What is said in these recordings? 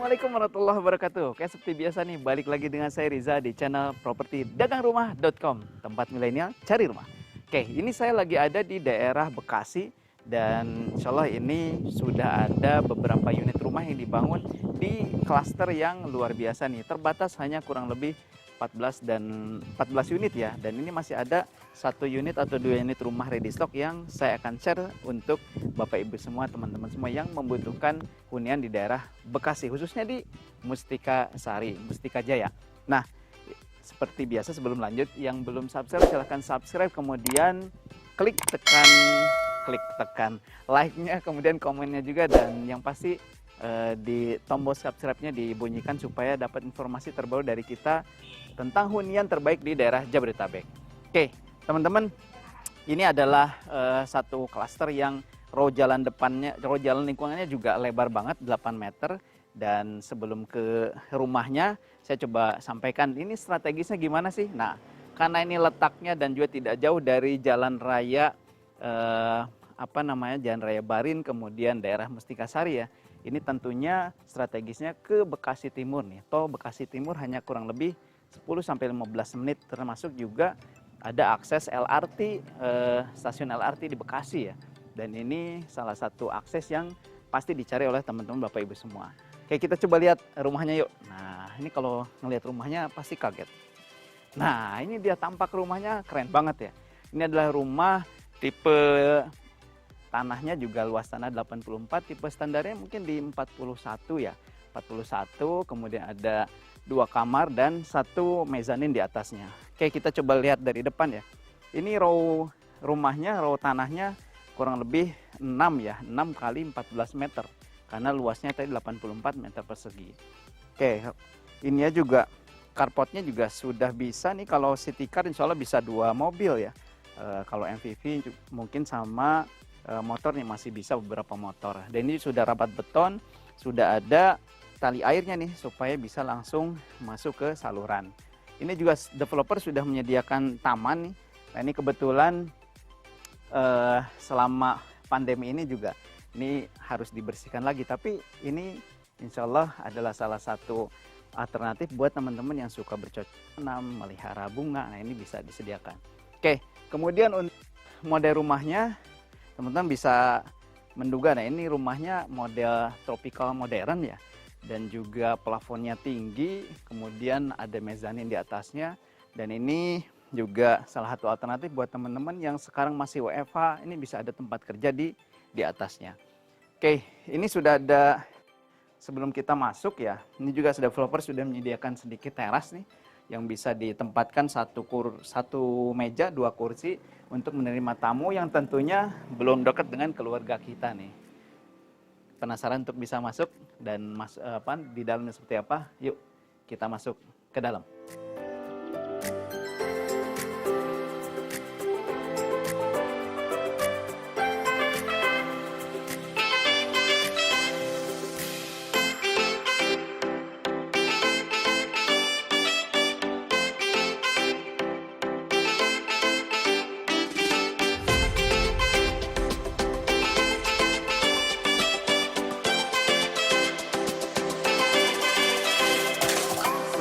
Assalamualaikum warahmatullahi wabarakatuh. Kayak seperti biasa nih, balik lagi dengan saya Riza di channel properti dagangrumah.com, tempat milenial cari rumah. Oke, ini saya lagi ada di daerah Bekasi dan insya Allah ini sudah ada beberapa unit rumah yang dibangun di klaster yang luar biasa nih. Terbatas hanya kurang lebih 14 unit ya, dan ini masih ada 1 unit atau 2 unit rumah ready stock yang saya akan share untuk Bapak Ibu semua, teman-teman semua yang membutuhkan hunian di daerah Bekasi, khususnya di Mustika Sari, Mustika Jaya. Nah, seperti biasa sebelum lanjut, yang belum subscribe silahkan subscribe, kemudian klik tekan like-nya, kemudian komennya juga, dan yang pasti di tombol subscribe-nya dibunyikan supaya dapat informasi terbaru dari kita tentang hunian terbaik di daerah Jabodetabek. Oke, teman-teman, ini adalah satu klaster yang row jalan depannya, row jalan lingkungannya juga lebar banget, 8 meter. Dan sebelum ke rumahnya, saya coba sampaikan ini strategisnya gimana sih. Nah, karena ini letaknya dan juga tidak jauh dari jalan raya Jalan Raya Barin, kemudian daerah Mustika Sari ya. Ini tentunya strategisnya ke Bekasi Timur nih. Tol Bekasi Timur hanya kurang lebih 10-15 menit, termasuk juga ada akses LRT, stasiun LRT di Bekasi ya. Dan ini salah satu akses yang pasti dicari oleh teman-teman Bapak Ibu semua. Oke, kita coba lihat rumahnya yuk. Nah, ini kalau ngelihat rumahnya pasti kaget. Nah, ini dia tampak rumahnya keren banget ya. Ini adalah rumah tipe tanahnya juga luas tanah 84, tipe standarnya mungkin di 41 ya. 41, kemudian ada 2 kamar dan 1 mezanin di atasnya. Oke, kita coba lihat dari depan ya. Ini row rumahnya, row tanahnya kurang lebih 6 ya, 6 kali 14 meter. Karena luasnya tadi 84 meter persegi. Oke, ini ya juga carportnya juga sudah bisa nih, kalau city car insya Allah bisa 2 mobil ya. Kalau MPV mungkin sama motor nih masih bisa beberapa motor. Dan ini sudah rapat beton, sudah ada tali airnya nih supaya bisa langsung masuk ke saluran. Ini juga developer sudah menyediakan taman nih. Nah, ini kebetulan selama pandemi ini juga ini harus dibersihkan lagi, tapi ini insya Allah adalah salah satu alternatif buat teman-teman yang suka bercocok tanam, melihara bunga. Nah, ini bisa disediakan. Oke, kemudian untuk model rumahnya teman-teman bisa menduga, nah ini rumahnya model tropical modern ya, dan juga plafonnya tinggi, kemudian ada mezanin di atasnya, dan ini juga salah satu alternatif buat teman-teman yang sekarang masih WFH, ini bisa ada tempat kerja di atasnya. Oke, ini sudah ada, sebelum kita masuk ya, ini juga developer sudah menyediakan sedikit teras nih, yang bisa ditempatkan satu meja, 2 kursi untuk menerima tamu yang tentunya belum dekat dengan keluarga kita nih. Penasaran untuk bisa masuk dan di dalamnya seperti apa? Yuk kita masuk ke dalam.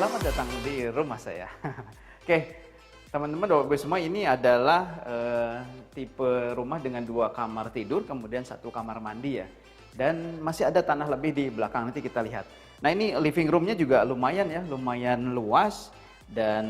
Selamat datang di rumah saya. Oke, teman-teman Bapak semua, ini adalah tipe rumah dengan 2 kamar tidur, kemudian 1 kamar mandi ya. Dan masih ada tanah lebih di belakang, nanti kita lihat. Nah, ini living roomnya juga lumayan ya, lumayan luas. Dan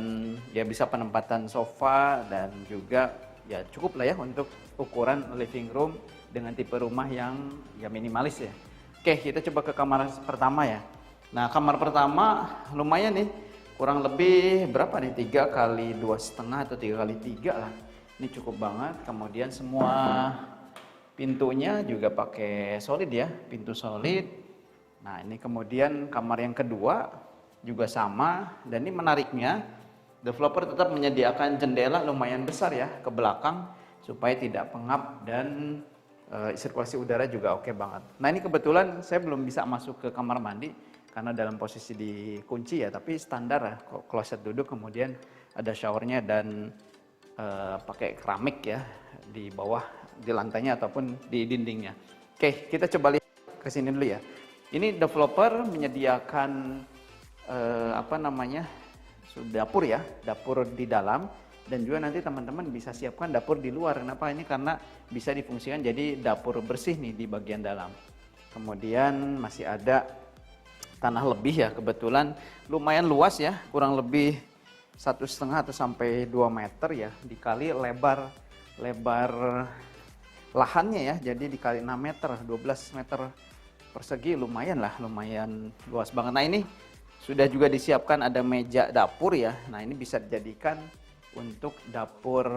ya bisa penempatan sofa dan juga ya cukup lah ya untuk ukuran living room dengan tipe rumah yang ya minimalis ya. Oke, kita coba ke kamar pertama ya. Nah, kamar pertama lumayan nih, kurang lebih berapa nih, 3 kali 2,5 atau 3 kali 3 lah. Ini cukup banget. Kemudian semua pintunya juga pakai solid ya, pintu solid. Nah, ini kemudian kamar yang kedua juga sama. Dan ini menariknya, developer tetap menyediakan jendela lumayan besar ya ke belakang supaya tidak pengap, dan sirkulasi udara juga oke banget. Nah, ini kebetulan saya belum bisa masuk ke kamar mandi karena dalam posisi dikunci ya, tapi standar lah, kloset duduk, kemudian ada showernya dan pakai keramik ya di bawah, di lantainya ataupun di dindingnya. Oke, kita coba lihat ke sini dulu ya. Ini developer menyediakan apa namanya, dapur ya, dapur di dalam, dan juga nanti teman-teman bisa siapkan dapur di luar. Kenapa? Ini karena bisa difungsikan jadi dapur bersih nih di bagian dalam. Kemudian masih ada tanah lebih ya, kebetulan lumayan luas ya, kurang lebih 1,5 atau sampai 2 meter ya, dikali lebar lahannya ya, jadi dikali 6 meter, 12 meter persegi, lumayan lah, lumayan luas banget. Nah, ini sudah juga disiapkan ada meja dapur ya. Nah, ini bisa dijadikan untuk dapur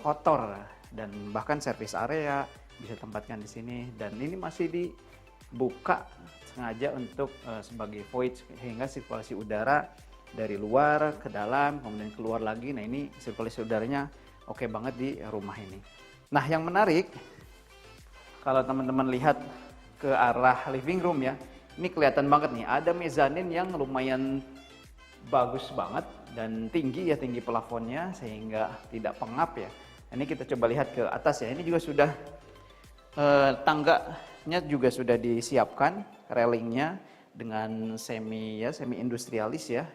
kotor, dan bahkan service area bisa tempatkan di sini. Dan ini masih dibuka sengaja untuk sebagai void, sehingga sirkulasi udara dari luar ke dalam kemudian keluar lagi. Nah, ini sirkulasi udaranya oke banget di rumah ini. Nah, yang menarik kalau teman-teman lihat ke arah living room ya, ini kelihatan banget nih ada mezanin yang lumayan bagus banget dan tinggi ya, tinggi plafonnya sehingga tidak pengap ya. Ini kita coba lihat ke atas ya. Ini juga sudah tangganya juga sudah disiapkan, railingnya dengan semi industrialis ya,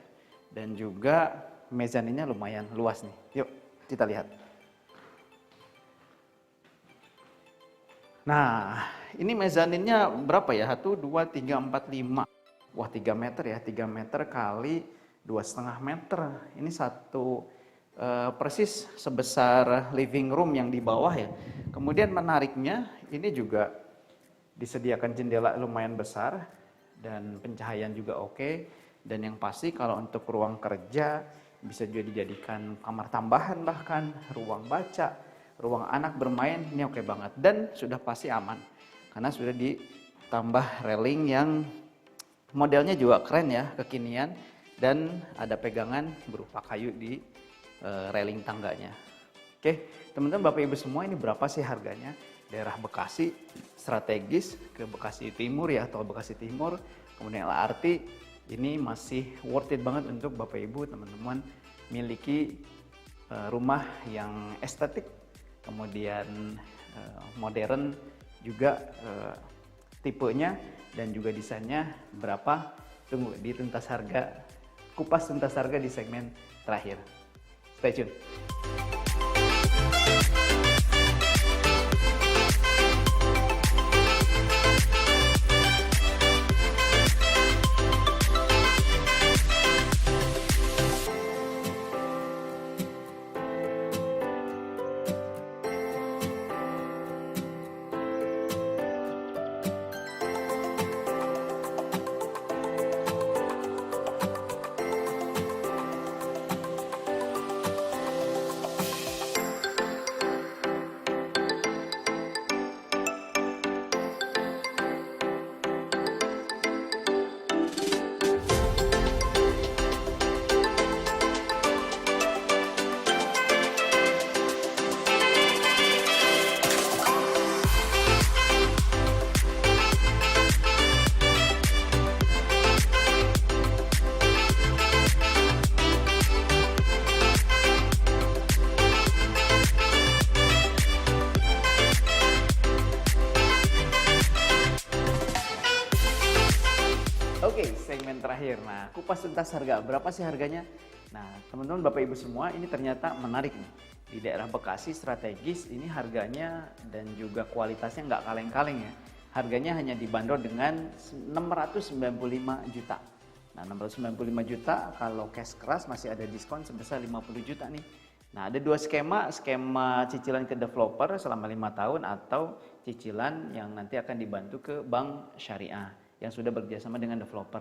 dan juga mezaninnya lumayan luas nih. Yuk kita lihat. Nah, ini mezaninnya berapa ya? 1, 2, 3, 4, 5. Wah, 3 meter ya, 3 meter kali 2,5 meter. Ini satu persis sebesar living room yang di bawah ya. Kemudian menariknya, ini juga disediakan jendela lumayan besar dan pencahayaan juga oke. Dan yang pasti kalau untuk ruang kerja bisa juga dijadikan kamar tambahan, bahkan ruang baca, ruang anak bermain, ini oke banget. Dan sudah pasti aman karena sudah ditambah railing yang modelnya juga keren ya, kekinian, dan ada pegangan berupa kayu di railing tangganya. Oke, teman-teman, Bapak Ibu semua, ini berapa sih harganya? Daerah Bekasi, strategis ke Bekasi Timur ya, atau Bekasi Timur, kemudian LRT, ini masih worth it banget untuk Bapak Ibu teman-teman miliki rumah yang estetik, kemudian modern juga tipenya, dan juga desainnya berapa. Tunggu di tuntas harga, kupas tuntas harga di segmen terakhir. Stay tune. Oke, segmen terakhir. Nah, kupas tuntas harga. Berapa sih harganya? Nah, teman-teman, Bapak Ibu semua, ini ternyata menarik nih. Di daerah Bekasi strategis, ini harganya dan juga kualitasnya nggak kaleng-kaleng ya. Harganya hanya dibanderol dengan 695 juta. Nah, 695 juta kalau cash keras masih ada diskon sebesar 50 juta nih. Nah, ada dua skema cicilan ke developer selama 5 tahun atau cicilan yang nanti akan dibantu ke bank syariah yang sudah bekerjasama dengan developer.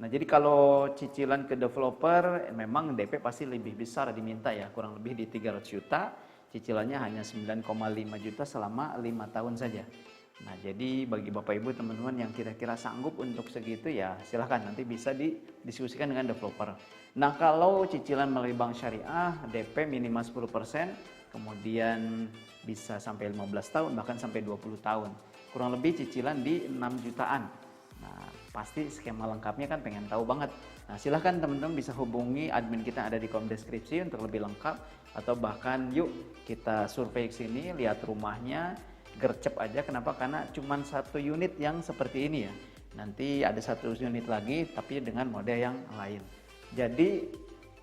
Nah, jadi kalau cicilan ke developer memang DP pasti lebih besar diminta ya, kurang lebih di 300 juta, cicilannya hanya 9,5 juta selama 5 tahun saja. Nah, jadi bagi Bapak Ibu teman-teman yang kira-kira sanggup untuk segitu ya silahkan nanti bisa didiskusikan dengan developer. Nah, kalau cicilan melalui bank syariah DP minimal 10%, kemudian bisa sampai 15 tahun bahkan sampai 20 tahun. Kurang lebih cicilan di 6 jutaan. Nah, pasti skema lengkapnya kan pengen tahu banget. Nah, silahkan teman-teman bisa hubungi admin kita ada di kolom deskripsi untuk lebih lengkap, atau bahkan yuk kita survei ke sini, lihat rumahnya, gercep aja. Kenapa? Karena cuma satu unit yang seperti ini ya. Nanti ada satu unit lagi tapi dengan mode yang lain. Jadi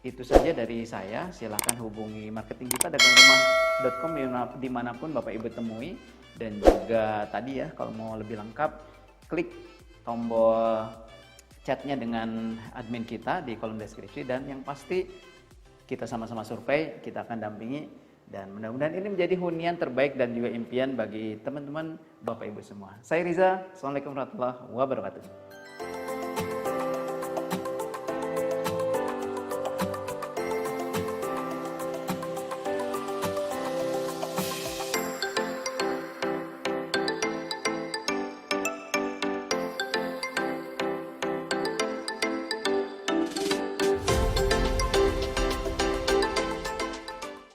itu saja dari saya. Silahkan hubungi marketing kita dagangrumah.com dimanapun Bapak Ibu temui. Dan juga tadi ya, kalau mau lebih lengkap, klik tombol chatnya dengan admin kita di kolom deskripsi. Dan yang pasti kita sama-sama survei, kita akan dampingi. Dan mudah-mudahan ini menjadi hunian terbaik dan juga impian bagi teman-teman Bapak Ibu semua. Saya Riza, Assalamualaikum warahmatullahi wabarakatuh.